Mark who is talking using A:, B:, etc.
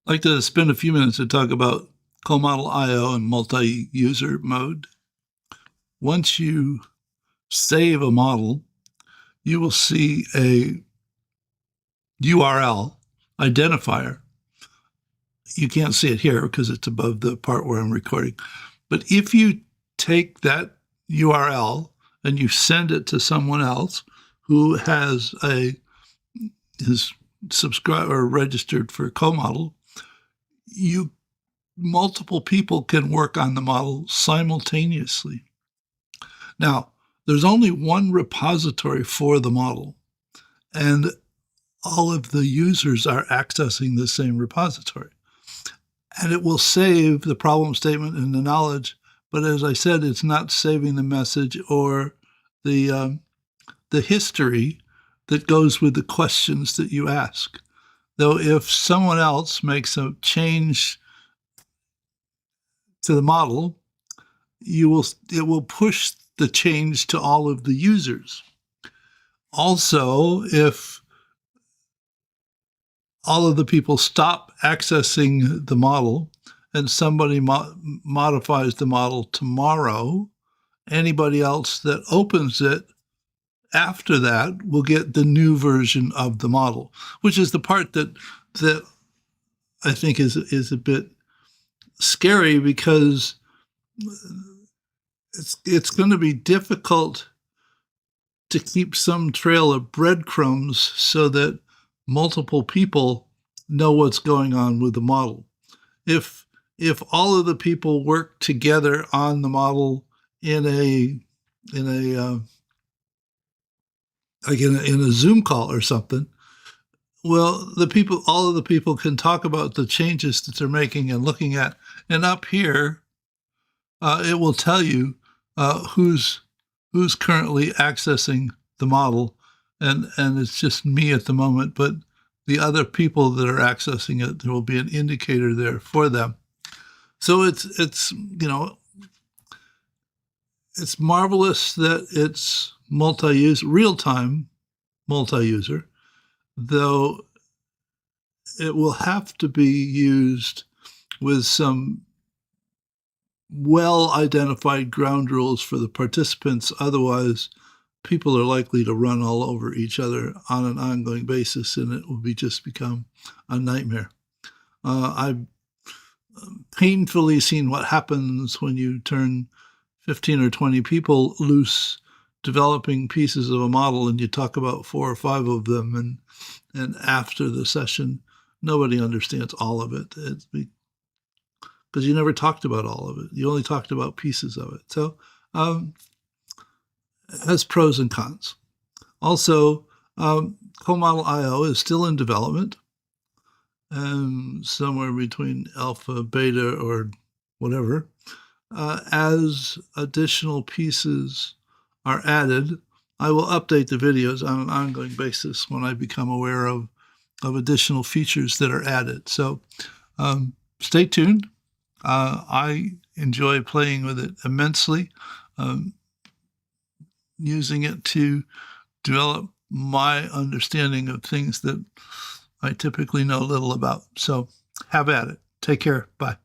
A: I'd like to spend a few minutes to talk about CoModel IO and multi-user mode. Once you save a model, you will see a URL identifier. You can't see it here because it's above the part where I'm recording. But if you take that URL and you send it to someone else who is subscribed or registered for CoModel, multiple people can work on the model simultaneously. Now, there's only one repository for the model, and all of the users are accessing the same repository. And it will save the problem statement and the knowledge, but as I said, it's not saving the message or the history that goes with the questions that you ask. Though if someone else makes a change to the model, it will push the change to all of the users. Also, if all of the people stop accessing the model and somebody modifies the model tomorrow, anybody else that opens it after that will get the new version of the model, which is the part that I think is a bit scary, because it's going to be difficult to keep some trail of breadcrumbs so that multiple people know what's going on with the model. If all of the people work together on the model in a Zoom call or something, well, all of the people can talk about the changes that they're making and looking at, and up here, it will tell you who's currently accessing the model, and it's just me at the moment, but the other people that are accessing it, there will be an indicator there for them. So it's marvelous that it's real-time multi-user, though it will have to be used with some well-identified ground rules for the participants. Otherwise, people are likely to run all over each other on an ongoing basis, and it will just become a nightmare. I've painfully seen what happens when you turn 15 or 20 people loose developing pieces of a model, and you talk about 4 or 5 of them, and after the session, nobody understands all of it. It's because you never talked about all of it. You only talked about pieces of it. So it has pros and cons. Also, CoModel IO is still in development, somewhere between alpha, beta, or whatever. As additional pieces are added, I will update the videos on an ongoing basis when I become aware of additional features that are added. So stay tuned. I enjoy playing with it immensely, using it to develop my understanding of things that I typically know little about. So have at it. Take care. Bye.